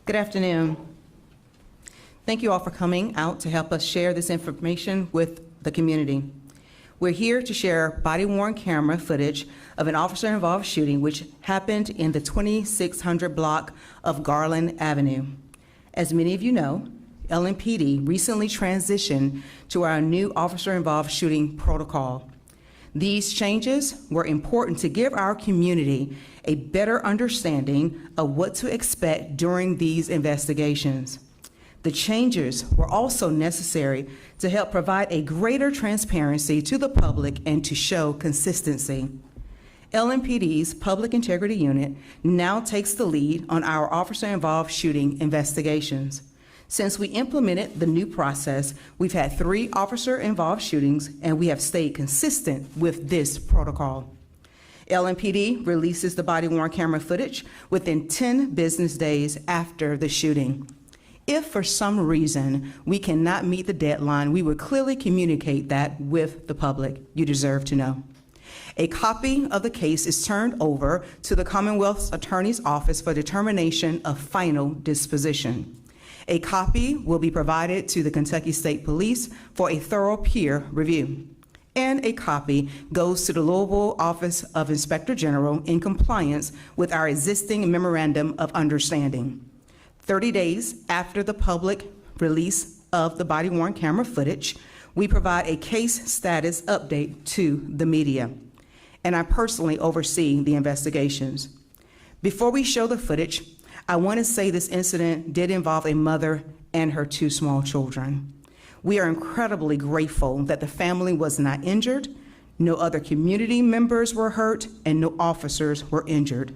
Good afternoon. Thank you all for coming out to help us share this information with the community. We're here to share body-worn camera footage of an officer-involved shooting which happened in the 2600 block of Garland Avenue. As many of you know, LMPD recently transitioned to our new officer-involved shooting protocol. These changes were important to give our community a better understanding of what to expect during these investigations. The changes were also necessary to help provide a greater transparency to the public and to show consistency. LMPD's Public Integrity Unit now takes the lead on our officer-involved shooting investigations. Since we implemented the new process, we've had 3 officer-involved shootings, and we have stayed consistent with this protocol. LMPD releases the body-worn camera footage within 10 business days after the shooting. If for some reason we cannot meet the deadline, we would clearly communicate that with the public. You deserve to know. A copy of the case is turned over to the Commonwealth's Attorney's Office for determination of final disposition. A copy will be provided to the Kentucky State Police for a thorough peer review. And a copy goes to the Louisville Office of Inspector General in compliance with our existing Memorandum of Understanding. 30 days after the public release of the body-worn camera footage, we provide a case status update to the media. And I personally oversee the investigations. Before we show the footage, I want to say this incident did involve a mother and her 2 small children. We are incredibly grateful that the family was not injured, no other community members were hurt, and no officers were injured.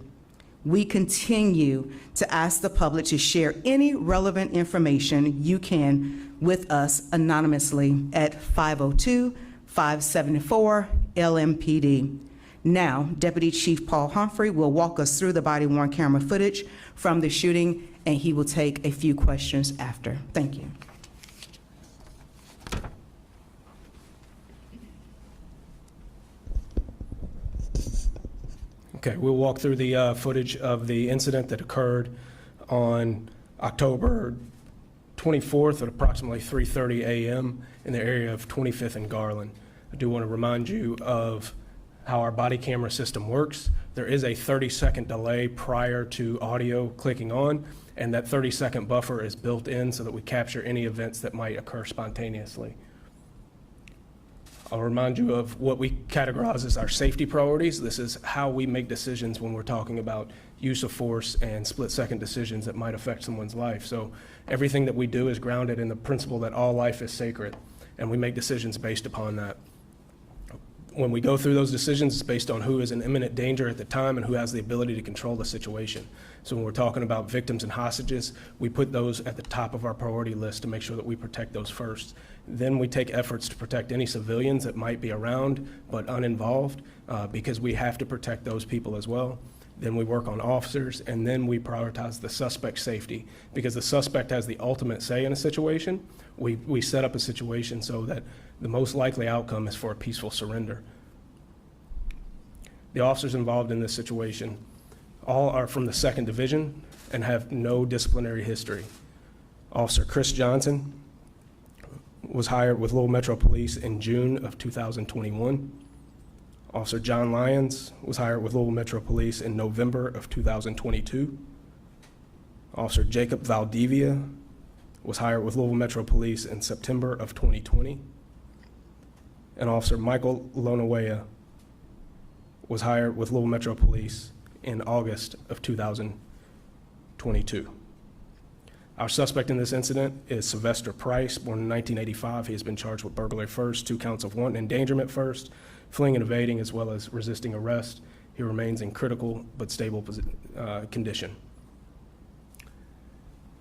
We continue to ask the public to share any relevant information you can with us anonymously at 502-574-LMPD. Now, Deputy Chief Paul Humphrey will walk us through the body-worn camera footage from the shooting, and he will take a few questions after. Thank you. Okay, we'll walk through the footage of the incident that occurred on October 24th at approximately 3:30 a.m. in the area of 25th and Garland. I do want to remind you of how our body camera system works. There is a 30-second delay prior to audio clicking on, and that 30-second buffer is built in so that we capture any events that might occur spontaneously. I'll remind you of what we categorize as our safety priorities. This is how we make decisions when we're talking about use of force and split-second decisions that might affect someone's life. So everything that we do is grounded in the principle that all life is sacred, and we make decisions based upon that. When we go through those decisions, it's based on who is in imminent danger at the time and who has the ability to control the situation. So when we're talking about victims and hostages, we put those at the top of our priority list to make sure that we protect those first. Then we take efforts to protect any civilians that might be around but uninvolved, because we have to protect those people as well. Then we work on officers, and then we prioritize the suspect's safety, because the suspect has the ultimate say in a situation. We set up a situation so that the most likely outcome is for a peaceful surrender. The officers involved in this situation all are from the 2nd Division and have no disciplinary history. Officer Chris Johnson was hired with Louisville Metro Police in June of 2021. Officer John Lyons was hired with Louisville Metro Police in November of 2022. Officer Jacob Valdivia was hired with Louisville Metro Police in September of 2020. And Officer Michael Lonawea was hired with Louisville Metro Police in August of 2022. Our suspect in this incident is Sylvester Price, born in 1985. He has been charged with burglary first, 2 counts of wanton endangerment first, fleeing and evading, as well as resisting arrest. He remains in critical but stable condition.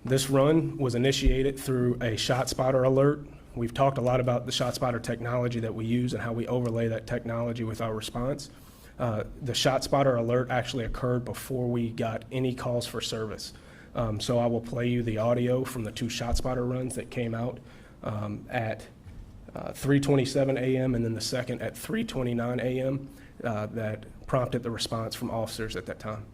This run was initiated through a ShotSpotter alert. We've talked a lot about the ShotSpotter technology that we use and how we overlay that technology with our response. The ShotSpotter alert actually occurred before we got any calls for service. So I will play you the audio from the 2 ShotSpotter runs that came out at 3:27 a.m. and then the second at 3:29 a.m. That prompted the response from officers at that time.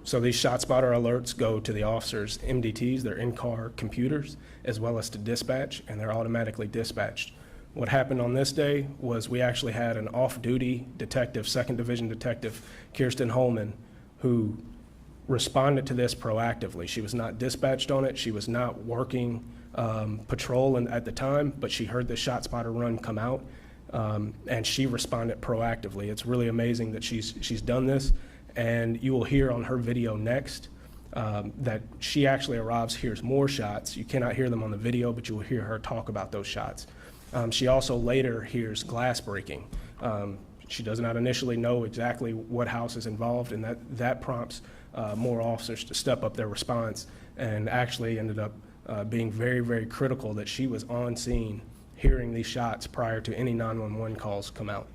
So these ShotSpotter alerts go to the officers' MDTs, their in-car computers, as well as to dispatch, and they're automatically dispatched. What happened on this day was we actually had an off-duty detective, 2nd Division Detective Kirsten Holman, who responded to this proactively. She was not dispatched on it. She was not working patrol at the time, but she heard the ShotSpotter run come out, and she responded proactively. It's really amazing that she's done this, and you will hear on her video next that she actually arrives, hears more shots. You cannot hear them on the video, but you will hear her talk about those shots. She also later hears glass breaking. She does not initially know exactly what house is involved, and that prompts more officers to step up their response, and actually ended up being very, very critical that she was on scene hearing these shots prior to any 911 calls come out.